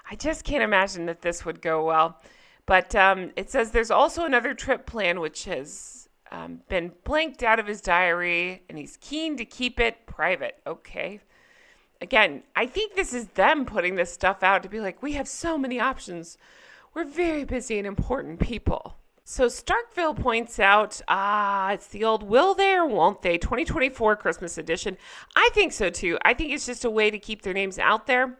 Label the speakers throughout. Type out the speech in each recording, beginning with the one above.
Speaker 1: I just can't imagine that this would go well. But it says there's also another trip plan, which has been blanked out of his diary, and he's keen to keep it private. Okay. Again, I think this is them putting this stuff out to be like, we have so many options. We're very busy and important people. So Starkville points out, it's the old will they or won't they 2024 Christmas edition. I think so too. I think it's just a way to keep their names out there.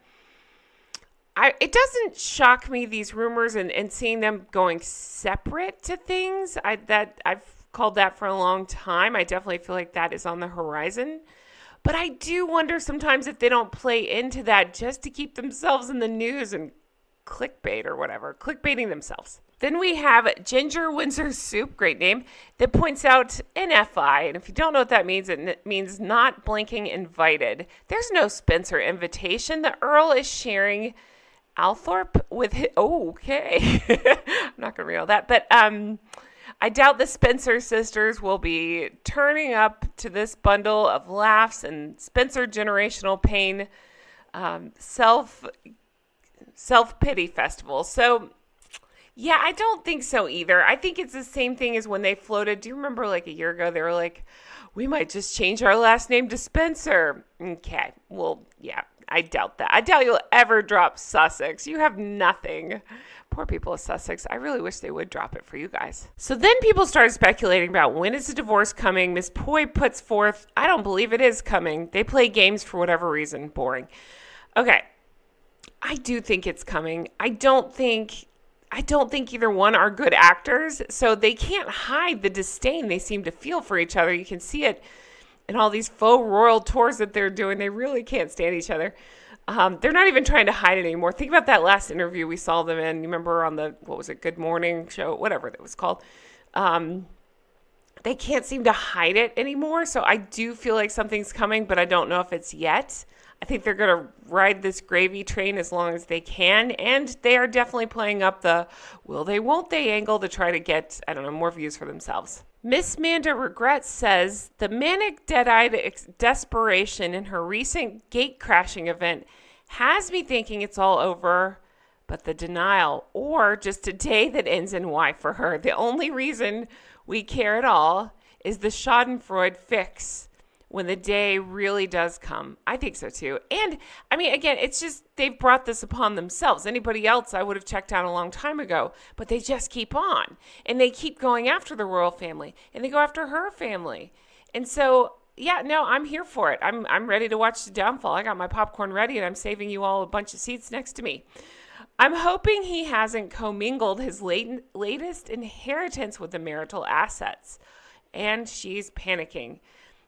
Speaker 1: It doesn't shock me, these rumors and seeing them going separate to things. I've called that for a long time. I definitely feel like that is on the horizon. But I do wonder sometimes if they don't play into that just to keep themselves in the news and clickbait or whatever, clickbaiting themselves. Then we have Ginger Windsor Soup, great name, that points out NFI. And if you don't know what that means, it means not blinking invited. There's no Spencer invitation. The Earl is sharing Althorpe with his, okay. I'm not going to read all that. But I doubt the Spencer sisters will be turning up to this bundle of laughs and Spencer generational pain self-pity festival. So, yeah, I don't think so either. I think it's the same thing as when they floated. Do you remember like a year ago, they were like, we might just change our last name to Spencer. Okay, well, yeah, I doubt that. I doubt you'll ever drop Sussex. You have nothing. Poor people of Sussex. I really wish they would drop it for you guys. So then people started speculating about when is the divorce coming. Miss Poi puts forth, I don't believe it is coming. They play games for whatever reason. Boring. Okay. I do think it's coming. I don't think either one are good actors, so they can't hide the disdain they seem to feel for each other. You can see it in all these faux royal tours that they're doing. They really can't stand each other. They're not even trying to hide it anymore. Think about that last interview we saw them in. You remember on the, what was it, Good Morning show, whatever it was called. They can't seem to hide it anymore, so I do feel like something's coming, but I don't know if it's yet. I think they're going to ride this gravy train as long as they can, and they are definitely playing up the will they, won't they angle to try to get, I don't know, more views for themselves. Miss Manda Regrets says the manic, dead-eyed desperation in her recent gate crashing event has me thinking it's all over, but the denial, or just a day that ends in Y for her. The only reason we care at all is the Schadenfreude fix when the day really does come. I think so too. And I mean, again, it's just they've brought this upon themselves. Anybody else I would have checked out a long time ago, but they just keep on and they keep going after the royal family and they go after her family. And so, yeah, no, I'm here for it. I'm ready to watch the downfall. I got my popcorn ready and I'm saving you all a bunch of seats next to me. I'm hoping he hasn't commingled his latest inheritance with the marital assets. And she's panicking.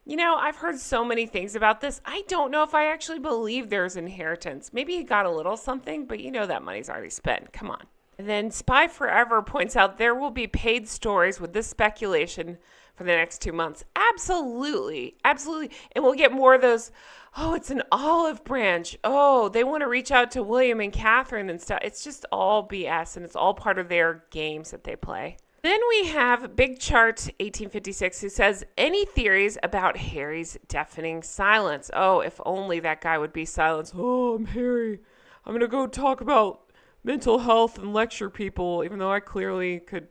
Speaker 1: You know, I've heard so many things about this. I don't know if I actually believe there's inheritance. Maybe he got a little something, but you know that money's already spent. Come on. And then Spy Forever points out there will be paid stories with this speculation for the next 2 months. Absolutely. Absolutely. And we'll get more of those, oh, it's an olive branch. Oh, they want to reach out to William and Catherine and stuff. It's just all BS, and it's all part of their games that they play. Then we have Big Chart 1856 who says, any theories about Harry's deafening silence? Oh, if only that guy would be silenced. Oh, I'm Harry. I'm going to go talk about mental health and lecture people, even though I clearly could,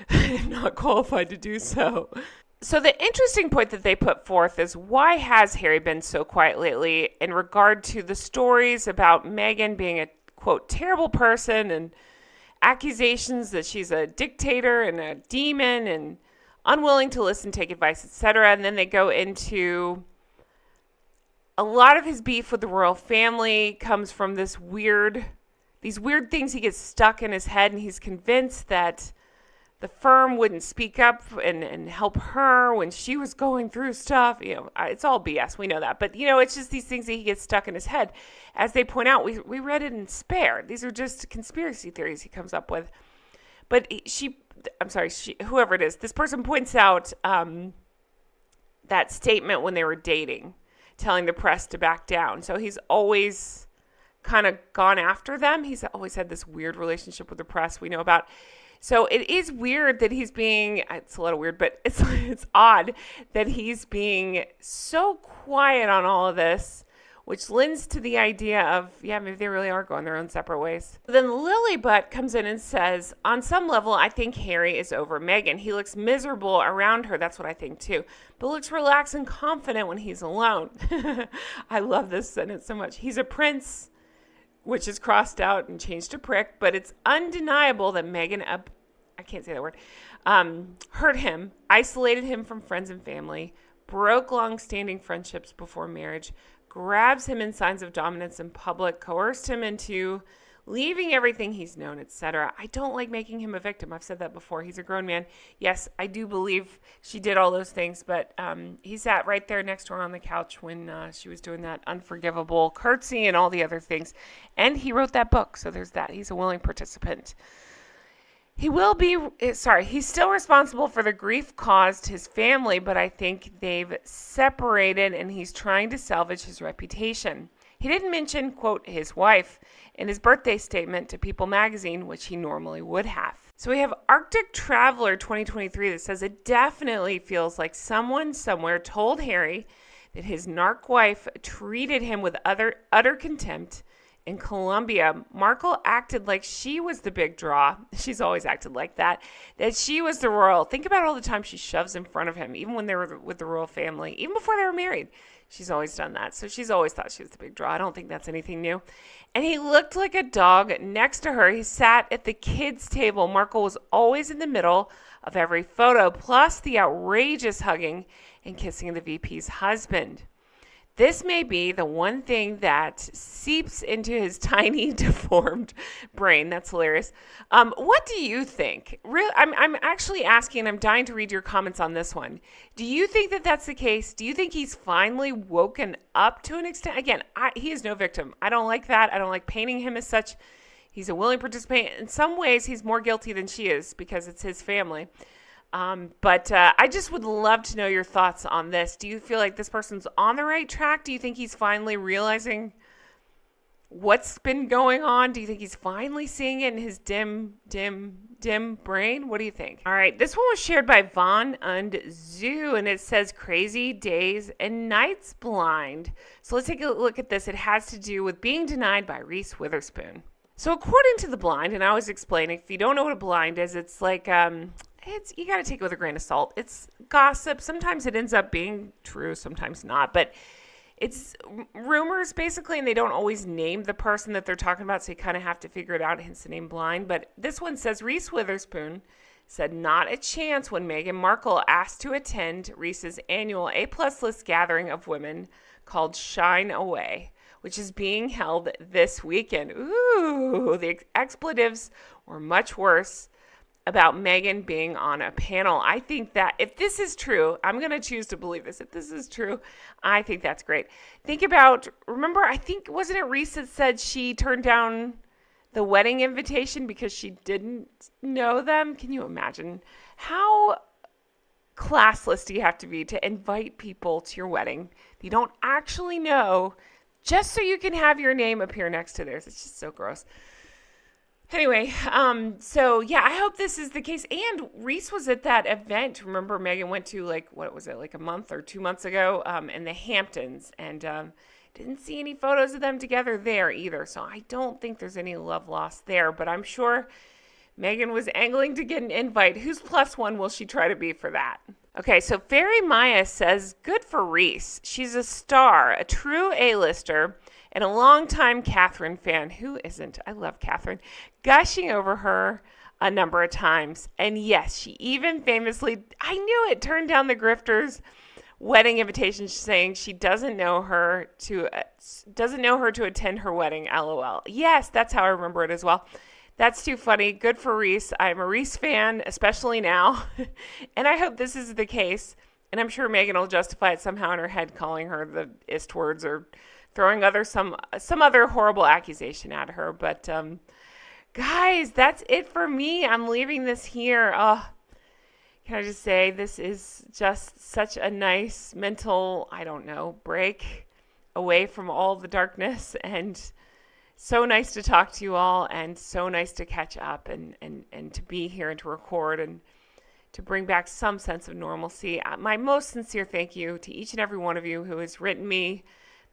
Speaker 1: I'm not qualified to do so. So the interesting point that they put forth is, why has Harry been so quiet lately in regard to the stories about Meghan being a, quote, terrible person and accusations that she's a dictator and a demon and unwilling to listen, take advice, etc. And then they go into a lot of his beef with the royal family comes from these weird things he gets stuck in his head, and he's convinced that the firm wouldn't speak up and help her when she was going through stuff. You know, it's all BS. We know that. But, you know, it's just these things that he gets stuck in his head. As they point out, we read it in Spare. These are just conspiracy theories he comes up with. But whoever it is, this person points out that statement when they were dating, telling the press to back down. So he's always kind of gone after them. He's always had this weird relationship with the press we know about. So it is weird that it's a little weird, but it's odd that he's being so quiet on all of this which lends to the idea of, yeah, maybe they really are going their own separate ways. Then Lily Butt comes in and says, on some level, I think Harry is over Meghan. He looks miserable around her. That's what I think too. But looks relaxed and confident when he's alone. I love this sentence so much. He's a prince, which is crossed out and changed to prick, but it's undeniable that Meghan, I can't say that word, hurt him, isolated him from friends and family, broke long-standing friendships before marriage, grabs him in signs of dominance in public, coerced him into leaving everything he's known, etc. I don't like making him a victim. I've said that before. He's a grown man. Yes, I do believe she did all those things, but he sat right there next to her on the couch when she was doing that unforgivable curtsy and all the other things. And he wrote that book, so there's that. He's a willing participant. He's still responsible for the grief caused his family, but I think they've separated and he's trying to salvage his reputation. He didn't mention, quote, his wife in his birthday statement to People magazine, which he normally would have. So we have Arctic Traveler 2023 that says it definitely feels like someone somewhere told Harry that his narc wife treated him with utter contempt. In Colombia, Markle acted like she was the big draw. She's always acted like that she was the royal. Think about all the time she shoves in front of him, even when they were with the royal family, even before they were married. She's always done that. So she's always thought she was the big draw. I don't think that's anything new. And he looked like a dog next to her. He sat at the kids' table. Markle was always in the middle of every photo, plus the outrageous hugging and kissing of the VP's husband. This may be the one thing that seeps into his tiny, deformed brain. That's hilarious. What do you think? I'm actually asking, I'm dying to read your comments on this one. Do you think that that's the case? Do you think he's finally woken up to an extent? Again, he is no victim. I don't like that. I don't like painting him as such. He's a willing participant. In some ways, he's more guilty than she is because it's his family. But I just would love to know your thoughts on this. Do you feel like this person's on the right track? Do you think he's finally realizing what's been going on? Do you think he's finally seeing it in his dim brain? What do you think? All right, this one was shared by Vaughn and Zoo, and it says crazy days and nights blind. So let's take a look at this. It has to do with being denied by Reese Witherspoon. So according to the blind, and I always explain, if you don't know what a blind is, it's like you got to take it with a grain of salt. It's gossip. Sometimes it ends up being true, sometimes not. But it's rumors, basically, and they don't always name the person that they're talking about, so you kind of have to figure it out, hence the name blind. But this one says Reese Witherspoon said not a chance when Meghan Markle asked to attend Reese's annual A-plus list gathering of women called Shine Away, which is being held this weekend. Ooh, the expletives were much worse about Meghan being on a panel. I think that if this is true, I'm going to choose to believe this. If this is true, I think that's great. Think about, remember, I think, wasn't it Reese that said she turned down the wedding invitation because she didn't know them? Can you imagine how classless do you have to be to invite people to your wedding that you don't actually know just so you can have your name appear next to theirs? It's just so gross. Anyway, so yeah, I hope this is the case. And Reese was at that event. Remember, Meghan went to like a month or 2 months ago, in the Hamptons, and didn't see any photos of them together there either. So I don't think there's any love lost there. But I'm sure Meghan was angling to get an invite. Whose plus one will she try to be for that? Okay, so Fairy Maya says, good for Reese. She's a star, a true A-lister, and a longtime Catherine fan. Who isn't? I love Catherine. Gushing over her a number of times. And yes, she even famously, I knew it, turned down the grifter's wedding invitation, saying she doesn't know her to attend her wedding. LOL. Yes, that's how I remember it as well. That's too funny. Good for Reese. I'm a Reese fan, especially now. And I hope this is the case. And I'm sure Meghan will justify it somehow in her head, calling her the ist words or throwing some other horrible accusation at her. But guys, that's it for me. I'm leaving this here. Oh, can I just say this is just such a nice mental, break away from all the darkness, and so nice to talk to you all, and so nice to catch up and to be here and to record and to bring back some sense of normalcy. My most sincere thank you to each and every one of you who has written me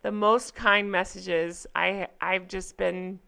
Speaker 1: the most kind messages. I've just been